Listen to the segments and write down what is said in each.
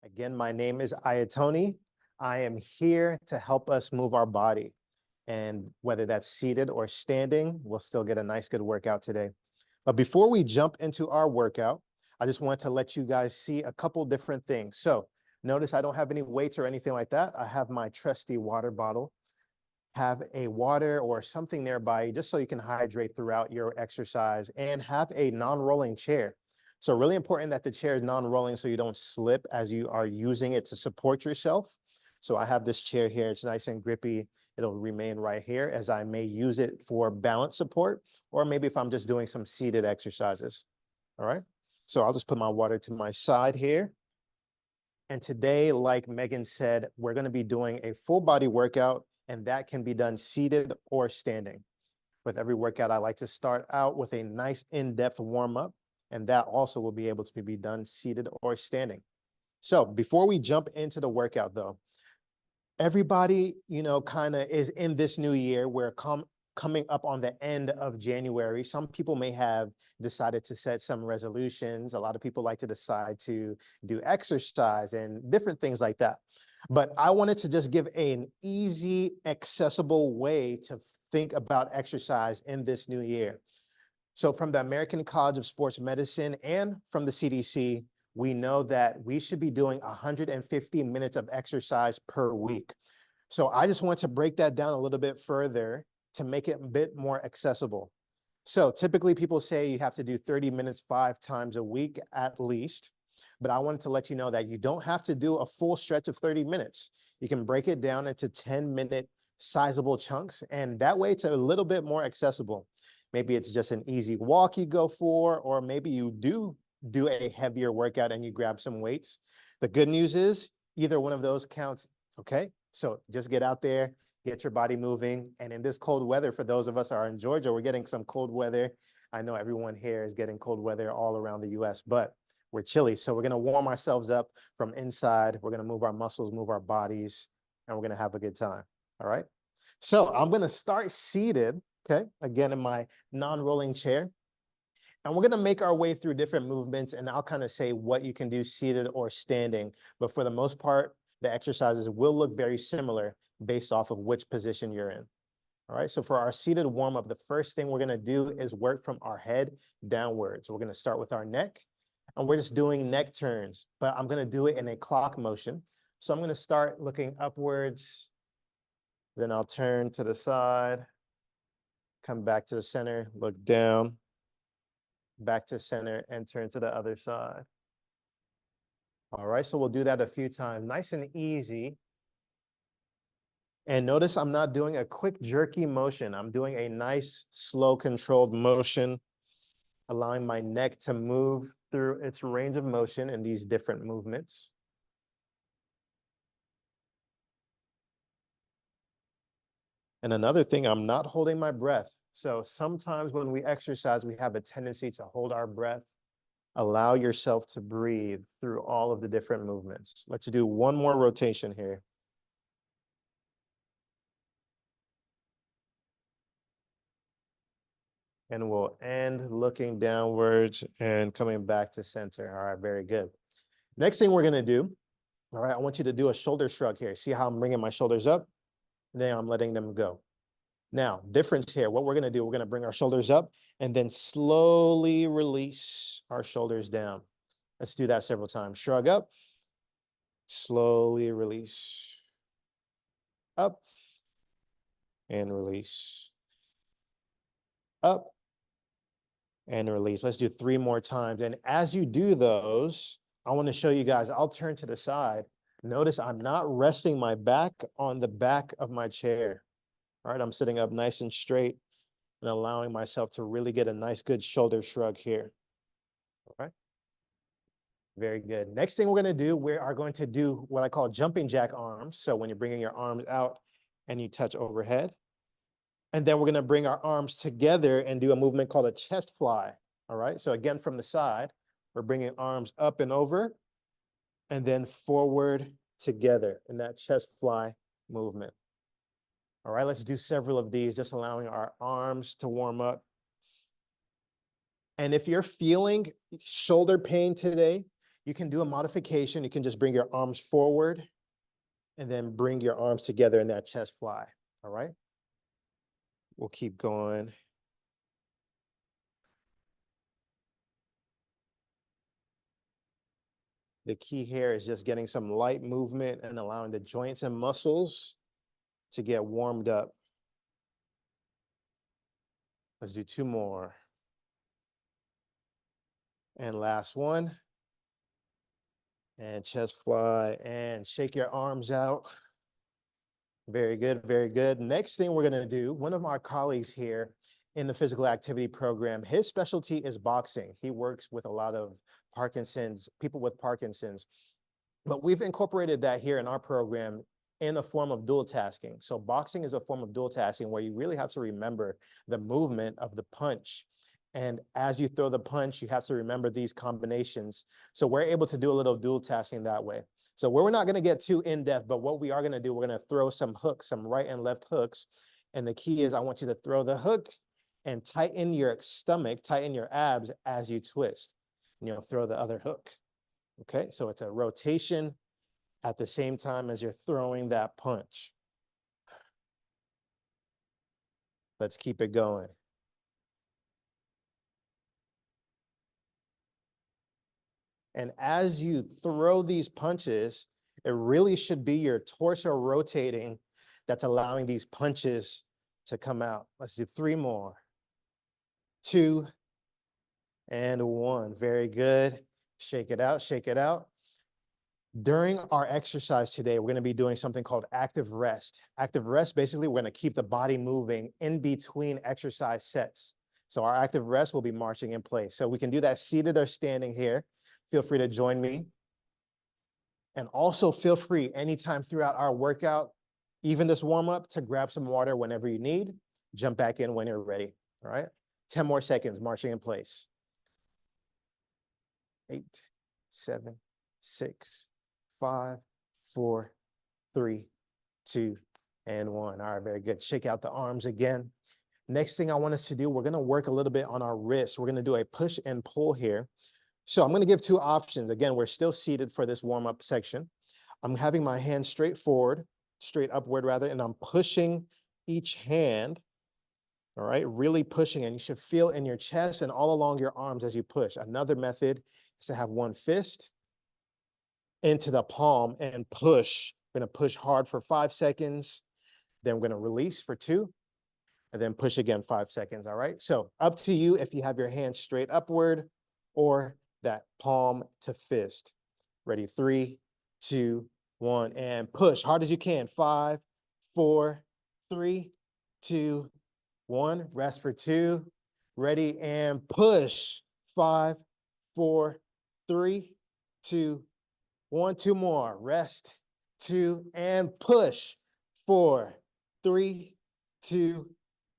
Again, my name is Ayatoni. I am here to help us move our body. And whether that's seated or standing, we'll still get a nice, good workout today. But before we jump into our workout, I just want to let you guys see a couple different things. So notice I don't have any weights or anything like that. I have my trusty water bottle. Have a water or something nearby just so you can hydrate throughout your exercise, and have a non-rolling chair. So really important that the chair is non-rolling so you don't slip as you are using it to support yourself. So I have this chair here. It's nice and grippy. It'll remain right here as I may use it for balance support, or maybe if I'm just doing some seated exercises. All right. So I'll just put my water to my side here. And today, like Megan said, we're going to be doing a full body workout, and that can be done seated or standing. With every workout, I like to start out with a nice in-depth warm-up, and that also will be able to be done seated or standing. So before we jump into the workout though, everybody, kind of is in this new year. We're coming up on the end of January. Some people may have decided to set some resolutions. A lot of people like to decide to do exercise and different things like that. But I wanted to just give an easy, accessible way to think about exercise in this new year. So from the American College of Sports Medicine and from the CDC, we know that we should be doing 150 minutes of exercise per week. So I just want to break that down a little bit further to make it a bit more accessible. So typically people say you have to do 30 minutes 5 times a week at least. But I wanted to let you know that you don't have to do a full stretch of 30 minutes. You can break it down into 10-minute sizable chunks, and that way it's a little bit more accessible. Maybe it's just an easy walk you go for, or maybe you do a heavier workout and you grab some weights. The good news is either one of those counts, okay? So just get out there, get your body moving. And in this cold weather, for those of us who are in Georgia, we're getting some cold weather. I know everyone here is getting cold weather all around the US, but we're chilly. So we're gonna warm ourselves up from inside. We're gonna move our muscles, move our bodies, and we're gonna have a good time, all right? So I'm gonna start seated, okay? Again, in my non-rolling chair. And we're gonna make our way through different movements, and I'll kind of say what you can do seated or standing. But for the most part, the exercises will look very similar based off of which position you're in. All right, so for our seated warm-up, the first thing we're gonna do is work from our head downwards. So we're gonna start with our neck, and we're just doing neck turns, but I'm gonna do it in a clock motion. So I'm gonna start looking upwards, then I'll turn to the side, come back to the center, look down, back to center, and turn to the other side. All right, so we'll do that a few times, nice and easy. And notice I'm not doing a quick jerky motion. I'm doing a nice, slow, controlled motion, allowing my neck to move through its range of motion in these different movements. And another thing, I'm not holding my breath. So sometimes when we exercise, we have a tendency to hold our breath. Allow yourself to breathe through all of the different movements. Let's do one more rotation here. And we'll end looking downwards and coming back to center. All right, very good. Next thing we're gonna do, all right, I want you to do a shoulder shrug here. See how I'm bringing my shoulders up? And then I'm letting them go. Now, difference here, what we're gonna do, we're gonna bring our shoulders up and then slowly release our shoulders down. Let's do that several times. Shrug up, slowly release, up, and release, up, and release. Let's do 3 more times. And as you do those, I want to show you guys, I'll turn to the side. Notice I'm not resting my back on the back of my chair. All right, I'm sitting up nice and straight and allowing myself to really get a nice, good shoulder shrug here. All right. Very good. Next thing we're going to do, we are going to do what I call jumping jack arms. So when you're bringing your arms out and you touch overhead. And then we're going to bring our arms together and do a movement called a chest fly. All right. So again, from the side, we're bringing arms up and over and then forward together in that chest fly movement. All right. Let's do several of these, just allowing our arms to warm up. And if you're feeling shoulder pain today, You can do a modification. You can just bring your arms forward and then bring your arms together in that chest fly. All right. We'll keep going. The key here is just getting some light movement and allowing the joints and muscles to get warmed up. Let's do 2 more. And last one. And chest fly and shake your arms out. Very good, very good. Next thing we're gonna do, one of our colleagues here in the physical activity program, his specialty is boxing. He works with a lot of people with Parkinson's, but we've incorporated that here in our program in a form of dual tasking. So boxing is a form of dual tasking where you really have to remember the movement of the punch. And as you throw the punch, you have to remember these combinations. So we're able to do a little dual tasking that way. So we're not going to get too in depth, but what we are going to do, we're going to throw some hooks, some right and left hooks. And the key is I want you to throw the hook and tighten your stomach, tighten your abs as you twist. And you'll throw the other hook. Okay, so it's a rotation at the same time as you're throwing that punch. Let's keep it going. And as you throw these punches, it really should be your torso rotating that's allowing these punches to come out. Let's do 3 more. 2 and 1. Very good. Shake it out, shake it out. During our exercise today, we're going to be doing something called active rest. Active rest, basically, we're going to keep the body moving in between exercise sets. So our active rest will be marching in place. So we can do that seated or standing here. Feel free to join me. And also feel free anytime throughout our workout, even this warm-up, to grab some water whenever you need. Jump back in when you're ready. All right? 10 more seconds, marching in place. 8, 7, 6, 5, 4, 3, 2, and 1. All right, very good. Shake out the arms again. Next thing I want us to do, we're going to work a little bit on our wrists. We're going to do a push and pull here. So I'm going to give 2 options. Again, we're still seated for this warm-up section. I'm having my hand straight forward, straight upward rather, and I'm pushing each hand. All right, really pushing, and you should feel in your chest and all along your arms as you push. Another method is to have one fist into the palm and push. We're going to push hard for 5 seconds. Then we're going to release for 2, and then push again 5 seconds. All right. So up to you if you have your hand straight upward or that palm to fist. Ready? 3, 2, 1, and push hard as you can. 5, 4, 3, 2, 1. Rest for 2. Ready and push. 5, 4, 3, 2, 1. 2 more. Rest. 2 and push. 4, 3, 2,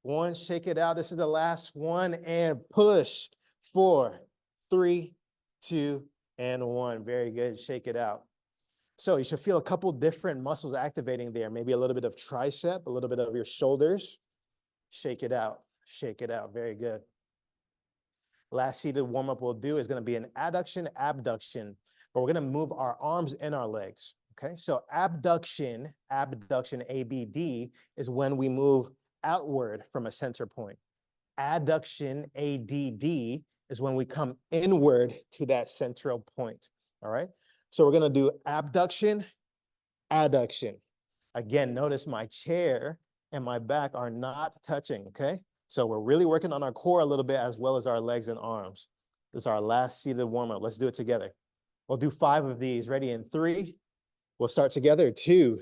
1. Shake it out. This is the last one and push. 4, 3, 2, and 1. Very good. Shake it out. So you should feel a couple different muscles activating there. Maybe a little bit of tricep, a little bit of your shoulders. Shake it out. Shake it out. Very good. Last seated warm-up we'll do is going to be an adduction, abduction, but we're going to move our arms and our legs. Okay, so abduction, ABD, is when we move outward from a center point. Adduction, ADD, is when we come inward to that central point. All right, so we're going to do abduction, adduction. Again, notice my chair and my back are not touching, okay? So we're really working on our core a little bit as well as our legs and arms. This is our last seated warm-up. Let's do it together. We'll do 5 of these. Ready in 3. We'll start together. 2,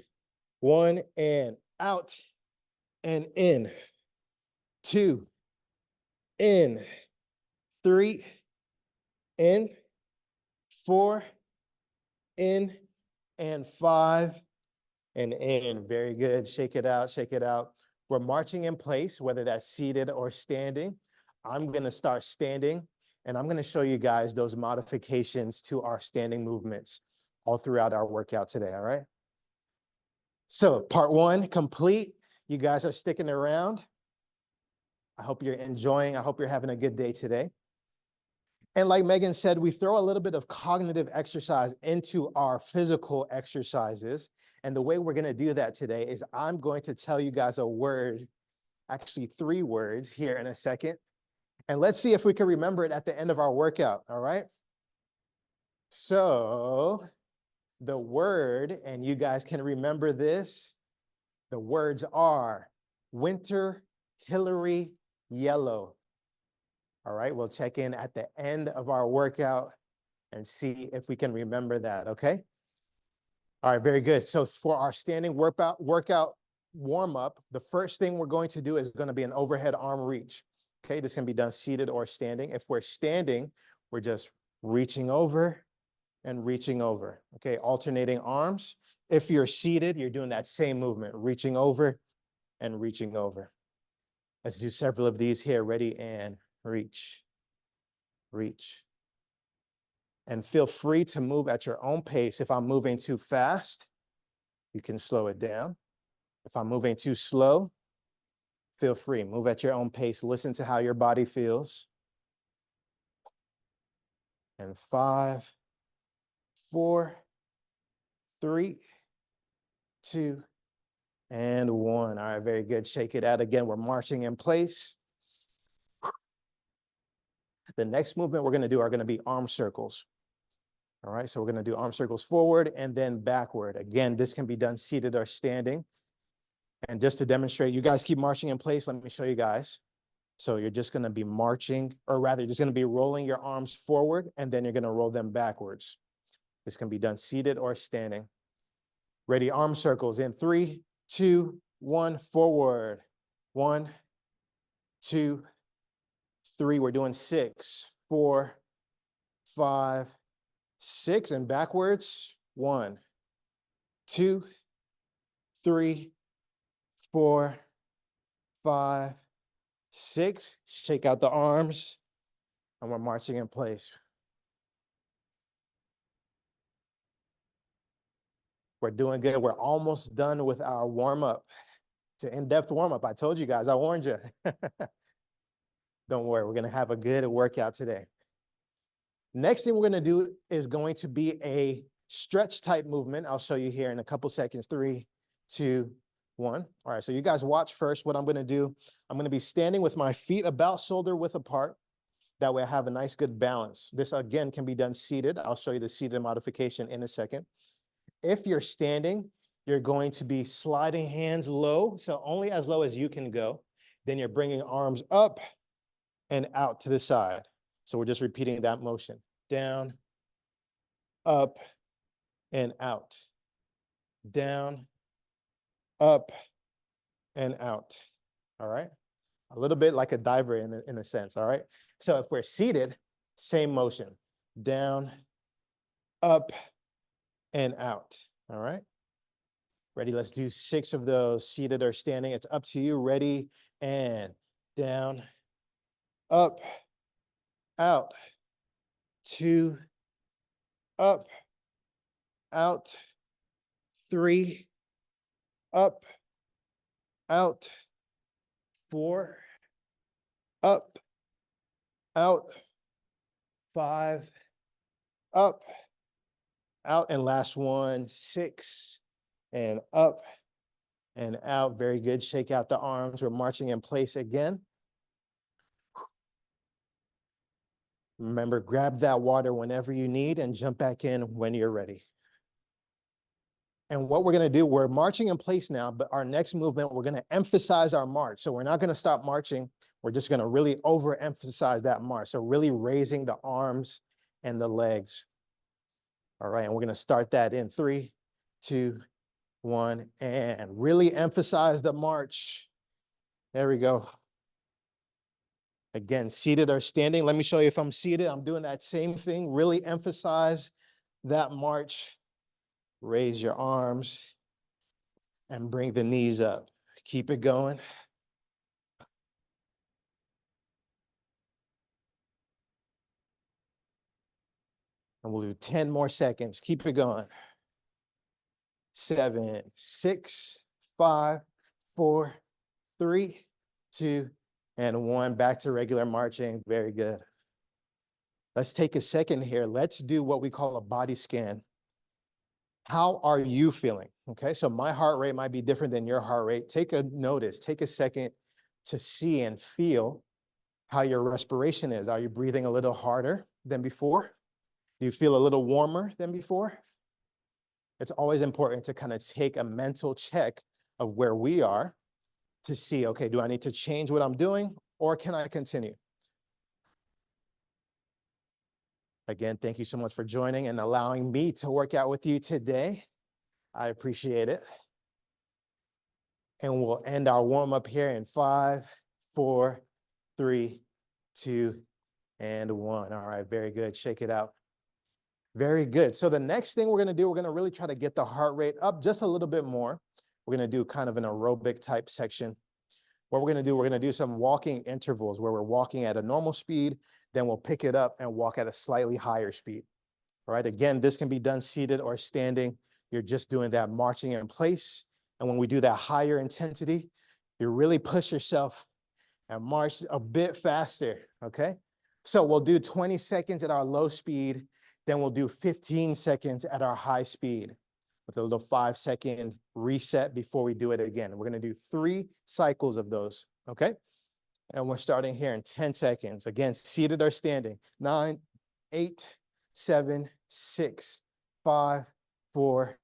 1, and out and in. 2, in. 3, in. 4, in. And 5, and in. Very good. Shake it out. Shake it out. We're marching in place, whether that's seated or standing. I'm going to start standing, and I'm going to show you guys those modifications to our standing movements all throughout our workout today, all right? So part 1 complete. You guys are sticking around. I hope you're enjoying. I hope you're having a good day today. And like Megan said, we throw a little bit of cognitive exercise into our physical exercises. And the way we're going to do that today is I'm going to tell you guys a word, actually 3 words here in a second. And let's see if we can remember it at the end of our workout. All right. So the word, and you guys can remember this, the words are winter, Hillary, yellow. All right, we'll check in at the end of our workout and see if we can remember that, okay? All right, very good. So for our standing workout warm-up, the first thing we're going to do is going to be an overhead arm reach. Okay, this can be done seated or standing. If we're standing, we're just reaching over and reaching over. Okay, alternating arms. If you're seated, you're doing that same movement, reaching over and reaching over. Let's do several of these here. Ready, and reach, reach. And feel free to move at your own pace. If I'm moving too fast, you can slow it down. If I'm moving too slow, feel free, move at your own pace. Listen to how your body feels. And 5, 4, 3, 2, and 1. All right, very good. Shake it out again. We're marching in place. The next movement we're going to do are going to be arm circles. All right, so we're going to do arm circles forward and then backward. Again, this can be done seated or standing. And just to demonstrate, you guys keep marching in place. Let me show you guys. So you're just going to be marching, or rather, you're just going to be rolling your arms forward, and then you're going to roll them backwards. This can be done seated or standing. Ready, arm circles in 3, 2, 1, forward. 1, 2, 3. We're doing 6, 4, 5, 6, and backwards. 1, 2, 3, 4, 5, 6. Shake out the arms, and we're marching in place. We're doing good. We're almost done with our warm-up. It's an in-depth warm-up. I told you guys, I warned you. Don't worry, we're going to have a good workout today. Next thing we're going to do is going to be a stretch type movement. I'll show you here in a couple seconds. 3, 2, 1. All right, so you guys watch first what I'm going to do. I'm going to be standing with my feet about shoulder width apart. That way I have a nice good balance. This again can be done seated. I'll show you the seated modification in a second. If you're standing, you're going to be sliding hands low, so only as low as you can go. Then you're bringing arms up and out to the side. So we're just repeating that motion. Down, up, and out. Down, up, and out. All right? A little bit like a diver in a sense, all right? So if we're seated, same motion. Down, up, and out. All right? Ready? Let's do 6 of those, seated or standing. It's up to you. Ready? And down, up, out, 2, up, out, 3, up, out, 4, up, out, 5, up, out, and last one, 6, and up and out. Very good. Shake out the arms. We're marching in place again. Remember, grab that water whenever you need and jump back in when you're ready. And what we're going to do, we're marching in place now, but our next movement, we're going to emphasize our march. So we're not going to stop marching. We're just going to really overemphasize that march. So really raising the arms and the legs. All right, and we're going to start that in 3, 2, 1, and really emphasize the march. There we go. Again, seated or standing. Let me show you if I'm seated. I'm doing that same thing. Really emphasize that march. Raise your arms and bring the knees up. Keep it going. And we'll do 10 more seconds. Keep it going. 7, 6, 5, 4, 3, 2, and 1. Back to regular marching. Very good. Let's take a second here. Let's do what we call a body scan. How are you feeling? Okay, so my heart rate might be different than your heart rate. Take a notice, take a second to see and feel how your respiration is. Are you breathing a little harder than before? Do you feel a little warmer than before? It's always important to kind of take a mental check of where we are to see, okay, do I need to change what I'm doing or can I continue? Again, thank you so much for joining and allowing me to work out with you today. I appreciate it. And we'll end our warm up here in 5, 4, 3, 2, and 1. All right, very good. Shake it out. Very good. So the next thing we're going to do, we're going to really try to get the heart rate up just a little bit more. We're going to do kind of an aerobic type section. What we're going to do, we're going to do some walking intervals where we're walking at a normal speed, then we'll pick it up and walk at a slightly higher speed. All right, again, this can be done seated or standing. You're just doing that marching in place. And when we do that higher intensity, you really push yourself and march a bit faster, okay? So we'll do 20 seconds at our low speed, then we'll do 15 seconds at our high speed with a little 5-second reset before we do it again. We're gonna do 3 cycles of those, okay? And we're starting here in 10 seconds. Again, seated or standing. 9, 8, 7, 6, 5, 4,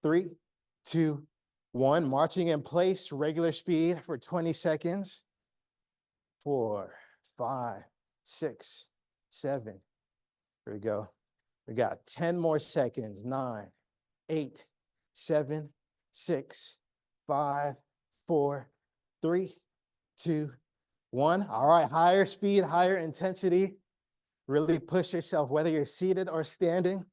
3, 2, 1. Marching in place, regular speed for 20 seconds. 4, 5, 6, 7. Here we go. We got 10 more seconds. 9, 8, 7, 6, 5, 4, 3, 2, 1. All right, higher speed, higher intensity. Really push yourself, whether you're seated or standing.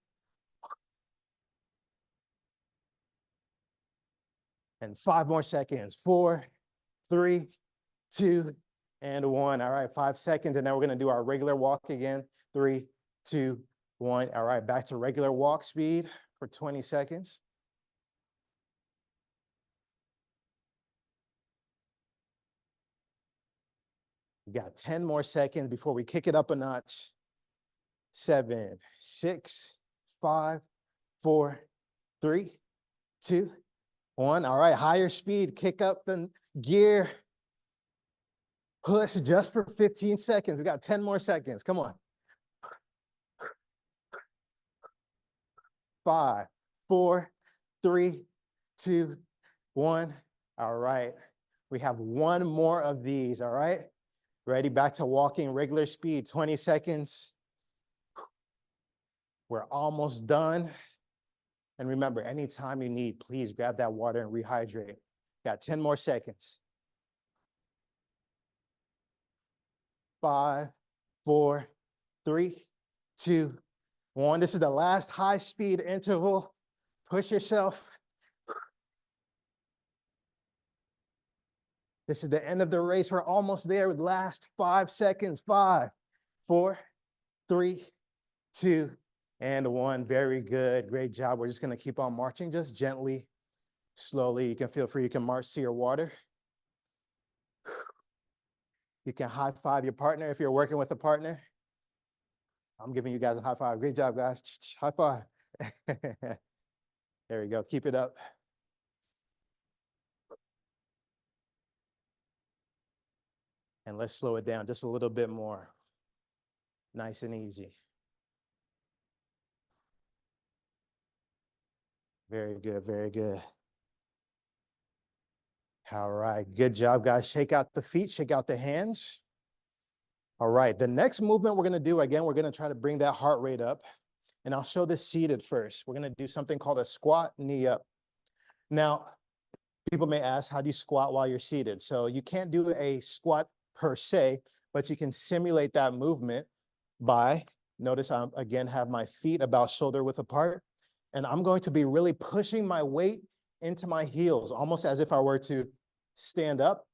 And 5 more seconds. 4, 3, 2, and 1. All right, 5 seconds, and then we're gonna do our regular walk again. 3, 2, 1. All right, back to regular walk speed for 20 seconds. We got 10 more seconds before we kick it up a notch. 7, 6, 5, 4, 3, 2, 1. All right, higher speed, kick up the gear. Push just for 15 seconds. We got 10 more seconds. Come on. 5, 4, 3, 2, 1. All right. We have one more of these. All right. Ready? Back to walking regular speed. 20 seconds. We're almost done. And remember, anytime you need, please grab that water and rehydrate. Got 10 more seconds. 5, 4, 3, 2, 1. This is the last high speed interval. Push yourself. This is the end of the race. We're almost there with last 5 seconds. 5, 4, 3, 2, and 1. Very good. Great job. We're just going to keep on marching just gently, slowly. You can feel free. You can march to your water. You can high five your partner if you're working with a partner. I'm giving you guys a high five. Great job, guys. High five. There we go. Keep it up. And let's slow it down just a little bit more. Nice and easy. Very good, very good. All right, good job, guys. Shake out the feet, shake out the hands. All right, the next movement we're gonna do, again, we're gonna try to bring that heart rate up. And I'll show this seated first. We're gonna do something called a squat knee up. Now, people may ask, how do you squat while you're seated? So you can't do a squat per se, but you can simulate that movement by, notice I again have my feet about shoulder width apart, and I'm going to be really pushing my weight into my heels, almost as if I were to stand up,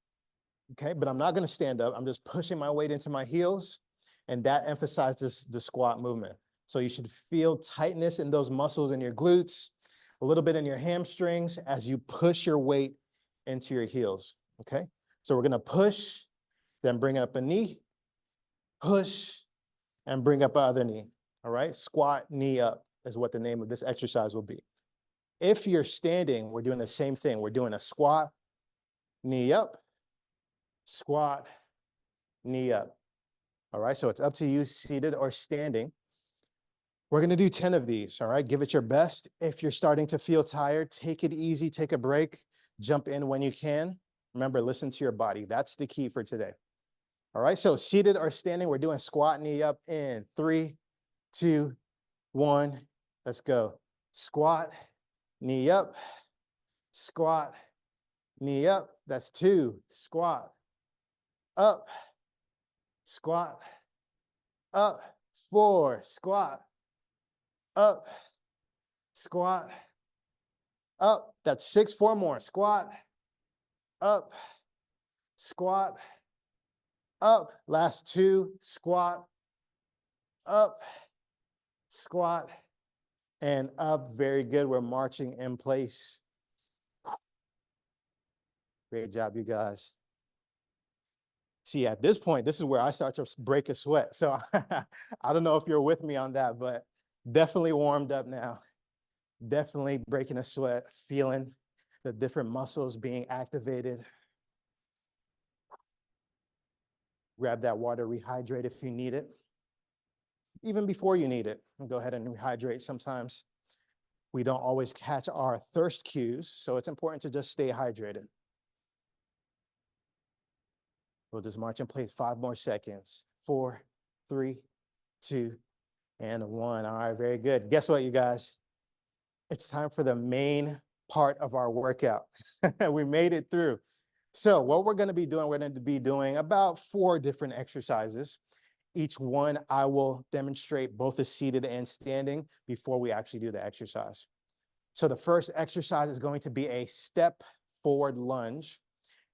okay? But I'm not gonna stand up, I'm just pushing my weight into my heels, and that emphasizes the squat movement. So you should feel tightness in those muscles in your glutes, a little bit in your hamstrings as you push your weight into your heels, okay? So we're gonna push, then bring up a knee, push, and bring up our other knee. All right, squat, knee up is what the name of this exercise will be. If you're standing, we're doing the same thing. We're doing a squat, knee up, squat, knee up. All right, so it's up to you, seated or standing. We're gonna do 10 of these, all right? Give it your best. If you're starting to feel tired, take it easy, take a break, jump in when you can. Remember, listen to your body. That's the key for today. All right, so seated or standing, we're doing squat, knee up in 3, 2, 1. Let's go. Squat, knee up, squat, knee up. That's 2. Squat, up, squat, up. 4, squat, up, squat, up. That's 6. 4 more. Squat, up, squat, up. Last 2. Squat, up, squat, and up. Very good. We're marching in place. Great job, you guys. See, at this point, this is where I start to break a sweat. So I don't know if you're with me on that, but definitely warmed up now. Definitely breaking a sweat, feeling the different muscles being activated. Grab that water, rehydrate if you need it. Even before you need it, go ahead and rehydrate. Sometimes we don't always catch our thirst cues, so it's important to just stay hydrated. We'll just march in place 5 more seconds. 4, 3, 2, and 1. All right, very good. Guess what, you guys? It's time for the main part of our workout. We made it through. So what we're going to be doing, we're going to be doing about 4 different exercises. Each one, I will demonstrate both the seated and standing before we actually do the exercise. So the first exercise is going to be a step forward lunge.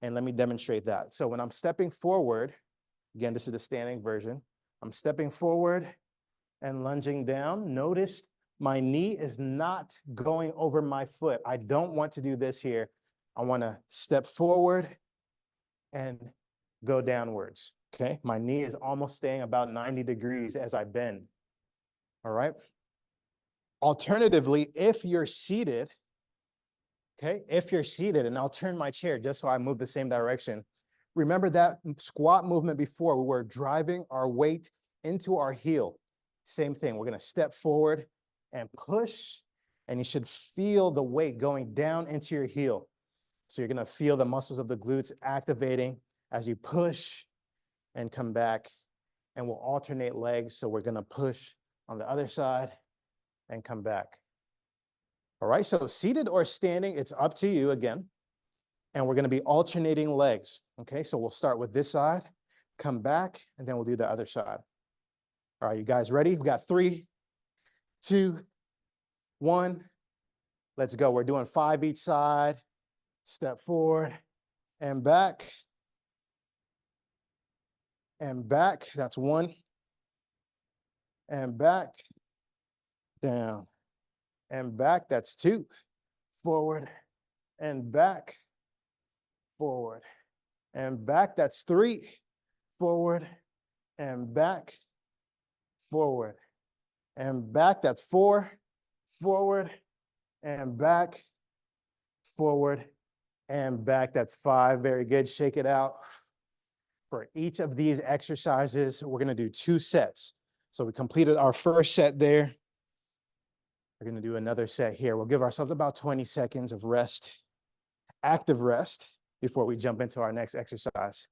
And let me demonstrate that. So when I'm stepping forward, again, this is the standing version. I'm stepping forward and lunging down. Notice my knee is not going over my foot. I don't want to do this here. I want to step forward and go downwards, okay? My knee is almost staying about 90 degrees as I bend, all right? Alternatively, if you're seated, okay, if you're seated, and I'll turn my chair just so I move the same direction. Remember that squat movement before, we were driving our weight into our heel. Same thing, we're gonna step forward and push, and you should feel the weight going down into your heel. So you're gonna feel the muscles of the glutes activating as you push and come back, and we'll alternate legs. So we're gonna push on the other side and come back. All right, so seated or standing, it's up to you again. And we're gonna be alternating legs, okay? So we'll start with this side, come back, and then we'll do the other side. All right, you guys ready? We got 3, 2, 1. Let's go. We're doing 5 each side. Step forward and back. And back, that's 1. And back, down. And back, that's 2. Forward and back, forward. And back, that's 3. Forward and back, forward. And back, that's 4. Forward and back, forward and back. That's 5. Very good. Shake it out. For each of these exercises, we're going to do 2 sets. So we completed our first set there. We're going to do another set here. We'll give ourselves about 20 seconds of rest, active rest, before we jump into our next exercise.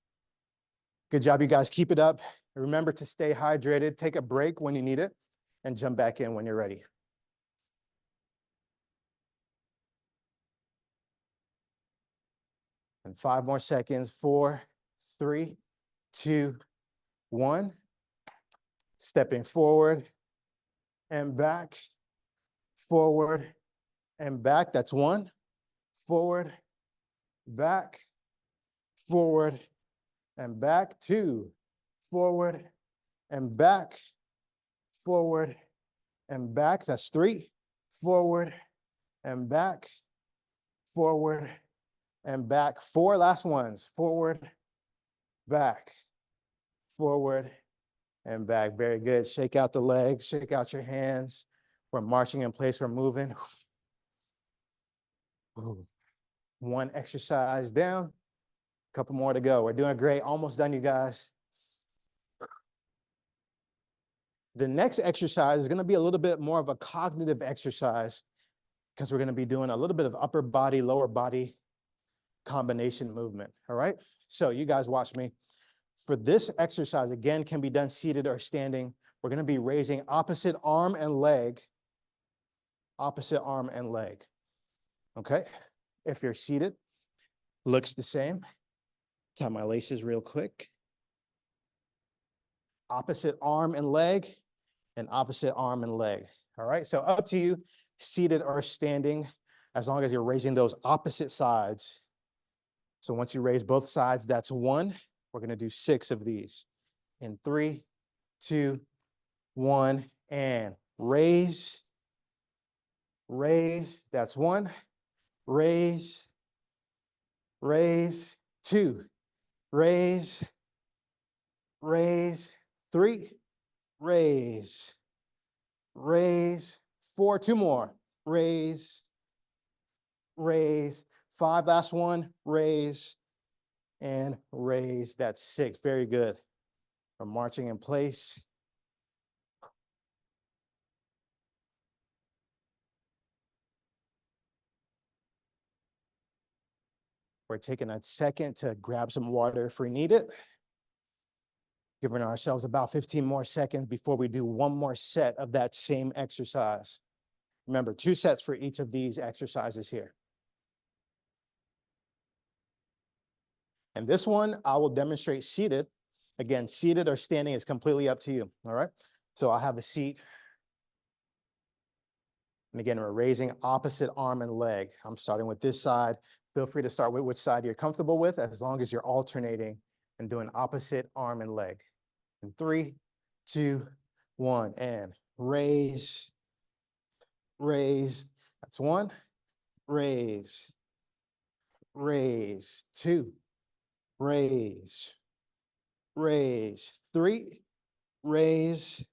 Good job, you guys. Keep it up. Remember to stay hydrated. Take a break when you need it, and jump back in when you're ready. And 5 more seconds. 4, 3, 2, 1. Stepping forward and back, forward and back. That's 1. Forward, back, forward and back. 2. Forward and back, forward and back. That's 3. Forward and back, forward and back. 4 last ones. Forward, back, forward and back. Very good. Shake out the legs, shake out your hands. We're marching in place, we're moving. One exercise down, a couple more to go. We're doing great, almost done, you guys. The next exercise is gonna be a little bit more of a cognitive exercise because we're gonna be doing a little bit of upper body, lower body combination movement, all right? So you guys watch me. For this exercise, again, can be done seated or standing. We're gonna be raising opposite arm and leg, okay? If you're seated, looks the same. Tie my laces real quick. Opposite arm and leg, and opposite arm and leg, all right? So up to you, seated or standing, as long as you're raising those opposite sides. So once you raise both sides, that's one. We're gonna do 6 of these. In 3, 2, 1, and raise, raise, that's 1, raise, raise, 2, raise, raise, 3, raise, raise, 4, 2 more, raise, raise, 5, last one, raise, and raise, that's 6, very good. We're marching in place. We're taking a second to grab some water if we need it. Giving ourselves about 15 more seconds before we do one more set of that same exercise. Remember, 2 sets for each of these exercises here. And this one, I will demonstrate seated. Again, seated or standing is completely up to you, all right? So I'll have a seat. And again, we're raising opposite arm and leg. I'm starting with this side. Feel free to start with which side you're comfortable with, as long as you're alternating and doing opposite arm and leg. In 3, 2, 1, and raise, raise, that's 1, raise, raise, 2, raise, raise, 3, raise,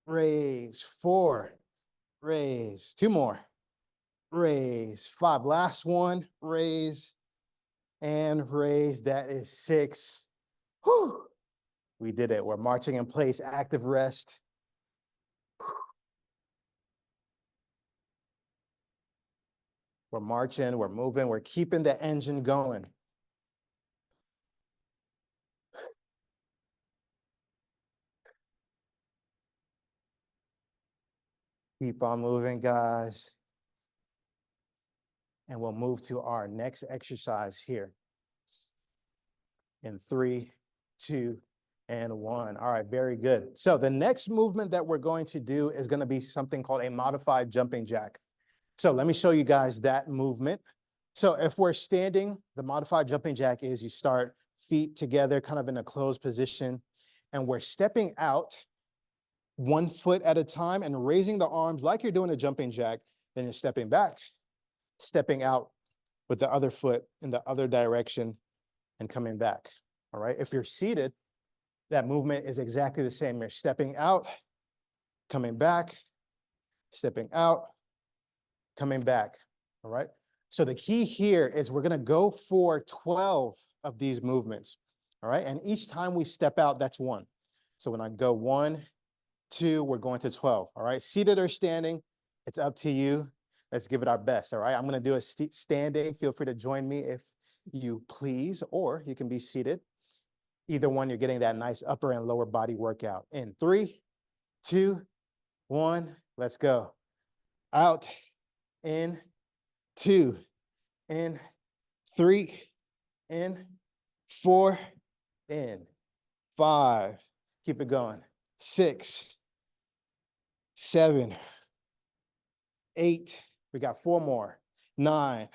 raise, 4, raise, 2 more, raise, 5, last one, raise, and raise, that is 6. Whew. We did it. We're marching in place, active rest. We're marching, we're moving, we're keeping the engine going. Keep on moving, guys. And we'll move to our next exercise here. In 3, 2, and 1. All right, very good. So the next movement that we're going to do is going to be something called a modified jumping jack. So let me show you guys that movement. So if we're standing, the modified jumping jack is you start feet together, kind of in a closed position, and we're stepping out 1 foot at a time and raising the arms like you're doing a jumping jack. Then you're stepping back, stepping out with the other foot in the other direction and coming back. All right. If you're seated, that movement is exactly the same. You're stepping out, coming back, stepping out, coming back. All right. So the key here is we're going to go for 12 of these movements. All right. And each time we step out, that's 1. So when I go 1, 2, we're going to 12. All right. Seated or standing, it's up to you. Let's give it our best. All right. I'm going to do a standing. Feel free to join me if you please, or you can be seated. Either one, you're getting that nice upper and lower body workout. In 3, 2, 1, let's go. Out, in, 2, in, 3, in, 4, in, 5, keep it going. 6, 7, 8, we got 4 more. 9,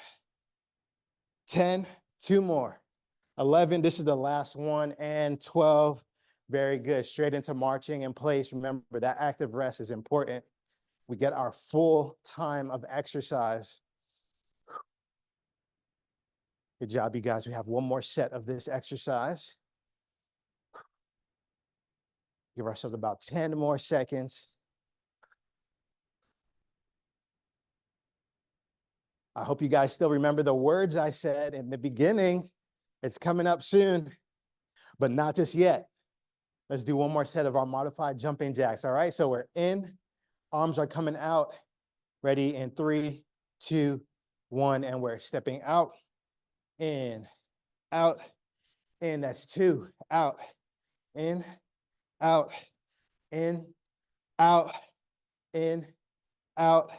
10, 2 more. 11, this is the last one, and 12. Very good. Straight into marching in place. Remember, that active rest is important. We get our full time of exercise. Good job, you guys. We have one more set of this exercise. Give ourselves about 10 more seconds. I hope you guys still remember the words I said in the beginning. It's coming up soon, but not just yet. Let's do one more set of our modified jumping jacks, all right? So we're in, arms are coming out, ready in 3, 2, 1, and we're stepping out, in, out, in, that's 2, out, in, out, in, out, in, out,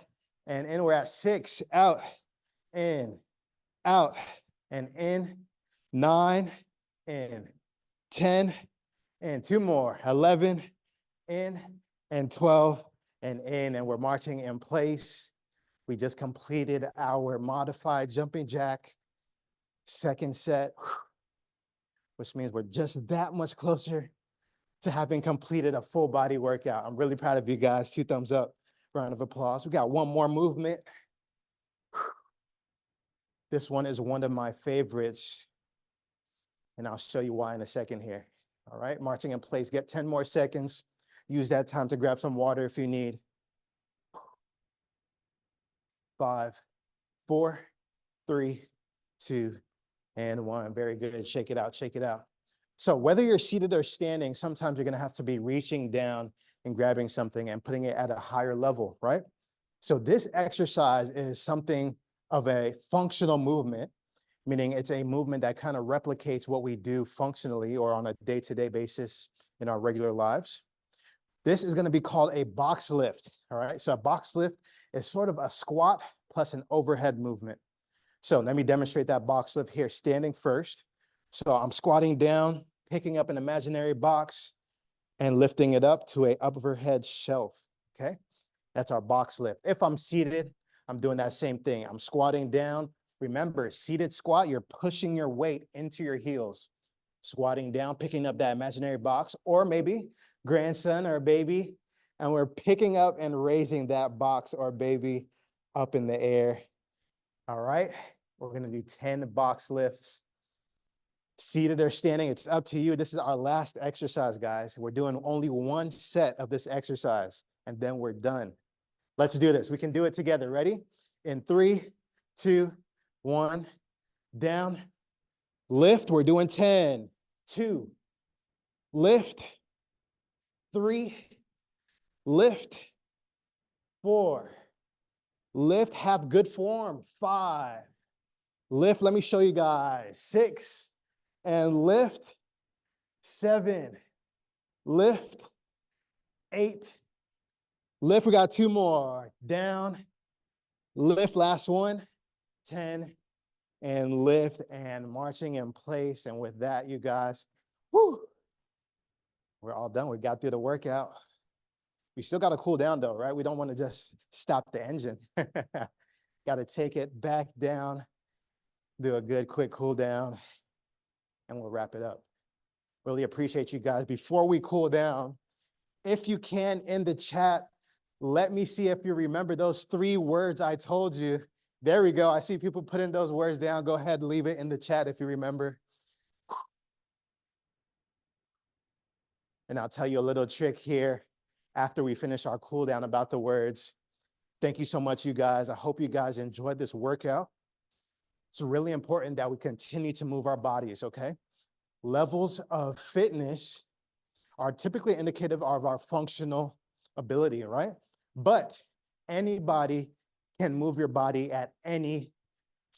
and in. We're at 6, out, in, out, and in, 9, in, 10, and 2 more, 11, in, and 12, and in, and we're marching in place. We just completed our modified jumping jack second set, which means we're just that much closer to having completed a full body workout. I'm really proud of you guys. 2 thumbs up, round of applause. We got one more movement. This one is one of my favorites, and I'll show you why in a second here. All right, marching in place, get 10 more seconds. Use that time to grab some water if you need. 5, 4, 3, 2, and 1. Very good. Shake it out, shake it out. So whether you're seated or standing, sometimes you're going to have to be reaching down and grabbing something and putting it at a higher level, right? So this exercise is something of a functional movement, meaning it's a movement that kind of replicates what we do functionally or on a day-to-day basis in our regular lives. This is going to be called a box lift, all right? So a box lift is sort of a squat plus an overhead movement. So let me demonstrate that box lift here, standing first. So I'm squatting down, picking up an imaginary box and lifting it up to an overhead shelf, okay? That's our box lift. If I'm seated, I'm doing that same thing. I'm squatting down. Remember, seated squat, you're pushing your weight into your heels. Squatting down, picking up that imaginary box, or maybe grandson or baby, and we're picking up and raising that box or baby up in the air. All right, we're gonna do 10 box lifts. Seated or standing, it's up to you. This is our last exercise, guys. We're doing only one set of this exercise, and then we're done. Let's do this. We can do it together. Ready? In 3, 2, 1, down, lift. We're doing 10, 2, lift, 3, lift, 4, lift, have good form, 5, lift, let me show you guys, 6, and lift, 7, lift, 8, lift, we got 2 more, down, lift, last one, 10, and lift, and marching in place. And with that, you guys, whoo, we're all done. We got through the workout. We still got to cool down though, right? We don't want to just stop the engine. Got to take it back down, do a good quick cool down, and we'll wrap it up. Really appreciate you guys. Before we cool down, if you can, in the chat, let me see if you remember those 3 words I told you. There we go. I see people putting those words down. Go ahead, leave it in the chat if you remember. And I'll tell you a little trick here after we finish our cool down about the words. Thank you so much, you guys. I hope you guys enjoyed this workout. It's really important that we continue to move our bodies, okay? Levels of fitness are typically indicative of our functional ability, right? But anybody can move your body at any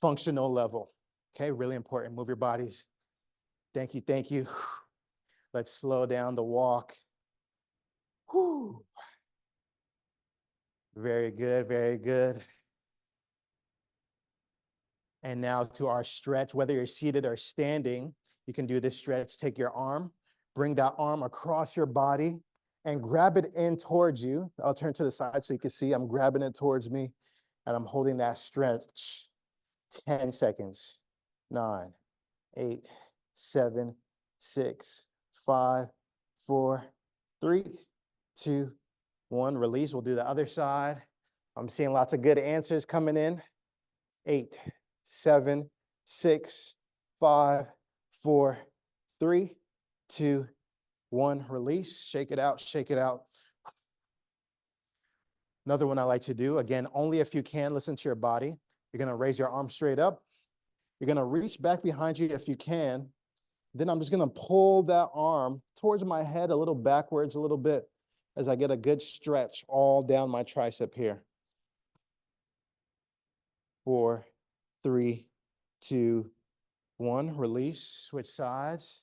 functional level, okay? Really important, move your bodies. Thank you, thank you. Let's slow down the walk. Whew. Very good, very good. And now to our stretch, whether you're seated or standing, you can do this stretch. Take your arm, bring that arm across your body and grab it in towards you. I'll turn to the side so you can see I'm grabbing it towards me and I'm holding that stretch. 10 seconds. 9, 8, 7, 6, 5, 4, 3, 2, 1. Release. We'll do the other side. I'm seeing lots of good answers coming in. 8, 7, 6, 5, 4, 3, 2, 1, release, shake it out, shake it out. Another one I like to do, again, only if you can, listen to your body. You're gonna raise your arm straight up. You're gonna reach back behind you if you can. Then I'm just gonna pull that arm towards my head a little backwards a little bit as I get a good stretch all down my tricep here. 4, 3, 2, 1, release, switch sides.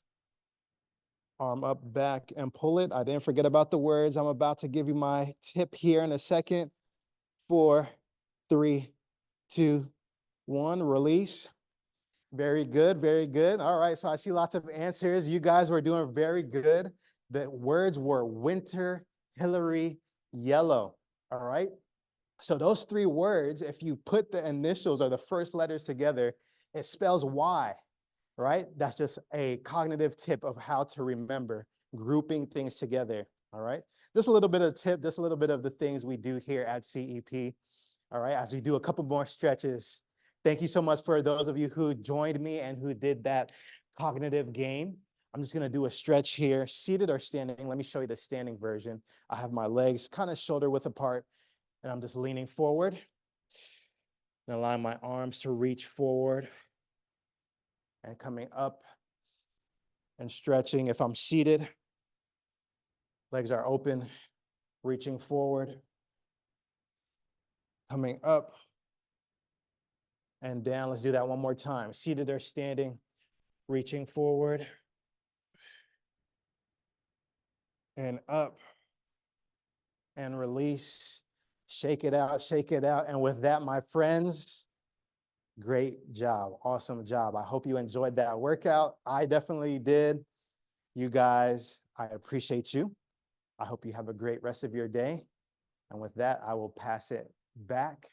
Arm up, back, and pull it. I didn't forget about the words. I'm about to give you my tip here in a second. 4, 3, 2, 1, release. Very good, very good. All right, so I see lots of answers. You guys were doing very good. The words were winter, Hillary, yellow. All right, so those 3 words, if you put the initials or the first letters together, it spells Y, right? That's just a cognitive tip of how to remember grouping things together, all right? Just a little bit of tip, just a little bit of the things we do here at CEP, all right? As we do a couple more stretches. Thank you so much for those of you who joined me and who did that cognitive game. I'm just gonna do a stretch here, seated or standing. Let me show you the standing version. I have my legs kind of shoulder width apart, and I'm just leaning forward and allowing my arms to reach forward and coming up and stretching. If I'm seated, legs are open, reaching forward, coming up and down. Let's do that one more time. Seated or standing, reaching forward and up and release. Shake it out, shake it out. And with that, my friends, great job. Awesome job. I hope you enjoyed that workout. I definitely did. You guys, I appreciate you. I hope you have a great rest of your day. And with that, I will pass it back